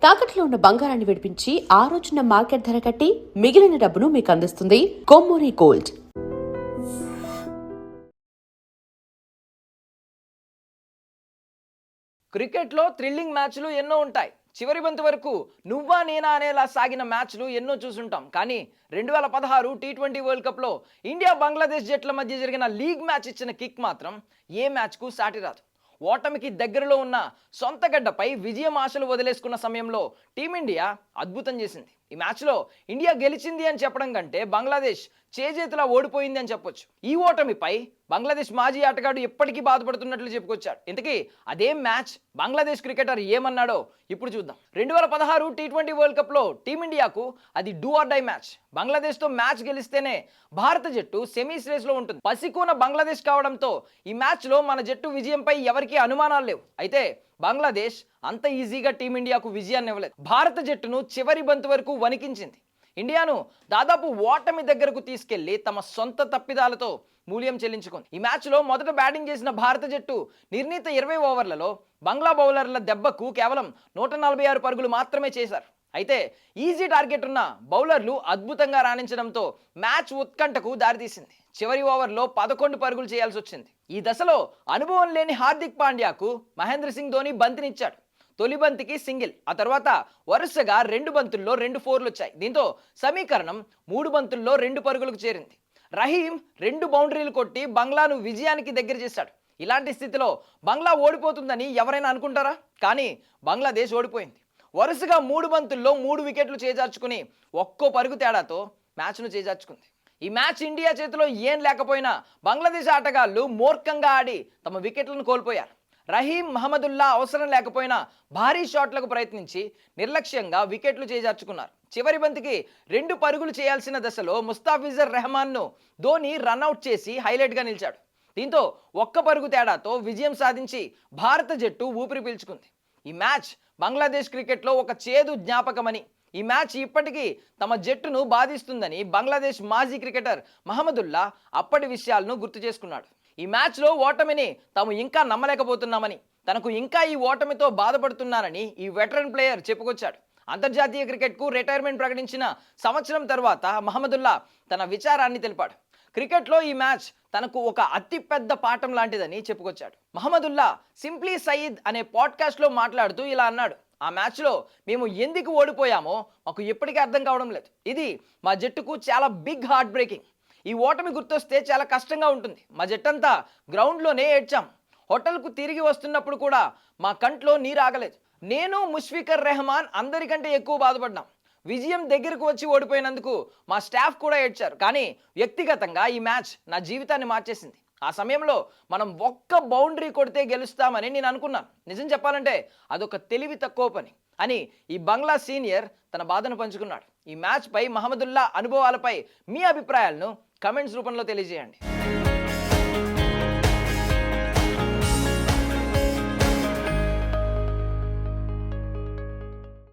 తాకట్లో ఉన్న బంగారాన్ని విడిపించి ఆ రోజున మార్కెట్ ధర కట్టి మిగిలిన డబ్బును మీకు అందిస్తుంది కొమ్మూరి గోల్డ్. క్రికెట్లో థ్రిల్లింగ్ మ్యాచ్లు ఎన్నో ఉంటాయి. చివరి బంతి వరకు నువ్వా నేనా అనేలా సాగిన మ్యాచ్లు ఎన్నో చూసుంటాం. కానీ 2016 టీ20 వరల్డ్ కప్లో ఇండియా బంగ్లాదేశ్ జట్ల మధ్య జరిగిన లీగ్ మ్యాచ్ ఇచ్చిన కిక్ మాత్రం ఏ మ్యాచ్కు సాటి రాదు. ఓటమికి దగ్గరలో ఉన్న సొంత గడ్డపై విజయం ఆశలు వదిలేసుకున్న సమయంలో టీమిండియా అద్భుతం చేసింది. ఈ మ్యాచ్లో ఇండియా గెలిచింది అని చెప్పడం కంటే బంగ్లాదేశ్ చేజేతులా ఓడిపోయింది అని చెప్పొచ్చు. ఈ ఓటమిపై బంగ్లాదేశ్ మాజీ ఆటగాడు ఎప్పటికీ బాధపడుతున్నట్లు చెప్పుకొచ్చాడు. ఇంతకీ అదే మ్యాచ్ బంగ్లాదేశ్ క్రికెటర్ ఏమన్నాడో ఇప్పుడు చూద్దాం. 2016 టీ20 వరల్డ్ కప్లో టీమిండియాకు అది డూ ఆర్ డై మ్యాచ్. బంగ్లాదేశ్తో మ్యాచ్ గెలిస్తేనే భారత జట్టు సెమీస్ రేస్లో ఉంటుంది. పసికూన బంగ్లాదేశ్ కావడంతో ఈ మ్యాచ్లో మన జట్టు విజయంపై ఎవరికీ అనుమానాలు లేవు. అయితే బంగ్లాదేశ్ అంత ఈజీగా టీమిండియాకు విజయాన్ని ఇవ్వలేదు. భారత జట్టును చివరి బంతి వరకు వణికించింది. ఇండియాను దాదాపు ఓటమి దగ్గరకు తీసుకెళ్లి తమ సొంత తప్పిదాలతో మూల్యం చెల్లించుకుంది. ఈ మ్యాచ్లో మొదట బ్యాటింగ్ చేసిన భారత జట్టు నిర్ణీత 20 ఓవర్లలో బంగ్లా బౌలర్ల దెబ్బకు కేవలం 146 పరుగులు మాత్రమే చేశారు. అయితే ఈజీ టార్గెట్ ఉన్న బౌలర్లు అద్భుతంగా రాణించడంతో మ్యాచ్ ఉత్కంఠకు దారితీసింది. చివరి ఓవర్లో 11 పరుగులు చేయాల్సి వచ్చింది. ఈ దశలో అనుభవం లేని హార్దిక్ పాండ్యాకు మహేంద్ర సింగ్ ధోని బంతినిచ్చాడు. తొలి బంతికి సింగిల్, ఆ తర్వాత వరుసగా 2 బంతుల్లో 2 ఫోర్లు వచ్చాయి. దీంతో సమీకరణం 3 బంతుల్లో 2 పరుగులకు చేరింది. రహీం 2 బౌండరీలు కొట్టి బంగ్లాను విజయానికి దగ్గర చేశాడు. ఇలాంటి స్థితిలో బంగ్లా ఓడిపోతుందని ఎవరైనా అనుకుంటారా? కానీ బంగ్లాదేశ్ ఓడిపోయింది. వరుసగా 3 బంతుల్లో 3 వికెట్లు చేజార్చుకుని ఒక్కో పరుగు తేడాతో మ్యాచ్ను చేజార్చుకుంది. ఈ మ్యాచ్ ఇండియా చేతిలో ఏం లేకపోయినా బంగ్లాదేశ్ ఆటగాళ్లు మూర్ఖంగా ఆడి తమ వికెట్లను కోల్పోయారు. రహీం, మహమ్మదుల్లా అవసరం లేకపోయినా భారీ షాట్లకు ప్రయత్నించి నిర్లక్ష్యంగా వికెట్లు చేజార్చుకున్నారు. చివరి బంతికి 2 పరుగులు చేయాల్సిన దశలో ముస్తాఫిజుర్ రెహమాన్ను ధోని రన్అట్ చేసి హైలైట్గా నిలిచాడు. దీంతో ఒక్క పరుగు తేడాతో విజయం సాధించి భారత జట్టు ఊపిరి పీల్చుకుంది. ఈ మ్యాచ్ బంగ్లాదేశ్ క్రికెట్లో ఒక చేదు జ్ఞాపకమని, ఈ మ్యాచ్ ఇప్పటికీ తమ జట్టును బాధిస్తుందని బంగ్లాదేశ్ మాజీ క్రికెటర్ మహమ్మదుల్లా అప్పటి విషయాలను గుర్తు చేసుకున్నాడు. ఈ మ్యాచ్లో ఓటమిని తాము ఇంకా నమ్మలేకపోతున్నామని, తనకు ఇంకా ఈ ఓటమితో బాధపడుతున్నారని ఈ వెటరన్ ప్లేయర్ చెప్పుకొచ్చాడు. అంతర్జాతీయ క్రికెట్కు రిటైర్మెంట్ ప్రకటించిన సంవత్సరం తర్వాత మహమ్మదుల్లా తన విచారాన్ని తెలిపాడు. క్రికెట్లో ఈ మ్యాచ్ తనకు ఒక అతిపెద్ద పాఠం లాంటిదని చెప్పుకొచ్చాడు. మహమ్మదుల్లా సింప్లీ సయీద్ అనే పాడ్కాస్ట్లో మాట్లాడుతూ ఇలా అన్నాడు: ఆ మ్యాచ్లో మేము ఎందుకు ఓడిపోయామో మాకు ఎప్పటికీ అర్థం కావడం లేదు. ఇది మా జట్టుకు చాలా బిగ్ హార్ట్ బ్రేకింగ్. ఈ ఓటమి గుర్తొస్తే చాలా కష్టంగా ఉంటుంది. మా జట్టంతా గ్రౌండ్లోనే ఏడ్చాం. హోటల్కు తిరిగి వస్తున్నప్పుడు కూడా మా కంట్లో నీరు ఆగలేదు. నేను, ముష్ఫికర్ రెహమాన్ అందరికంటే ఎక్కువ బాధపడ్డాం. విజయం దగ్గరకు వచ్చి ఓడిపోయినందుకు మా స్టాఫ్ కూడా ఏడ్చారు. కానీ వ్యక్తిగతంగా ఈ మ్యాచ్ నా జీవితాన్ని మార్చేసింది. ఆ సమయంలో మనం ఒక్క బౌండరీ కొడితే గెలుస్తామని నేను అనుకున్నాను. నిజం చెప్పాలంటే అదొక తెలివి తక్కువ పని అని ఈ బంగ్లా సీనియర్ తన బాధను పంచుకున్నాడు. ఈ మ్యాచ్పై మహమ్మదుల్లా అనుభవాలపై మీ అభిప్రాయాలను కమెంట్స్ రూపంలో తెలియజేయండి.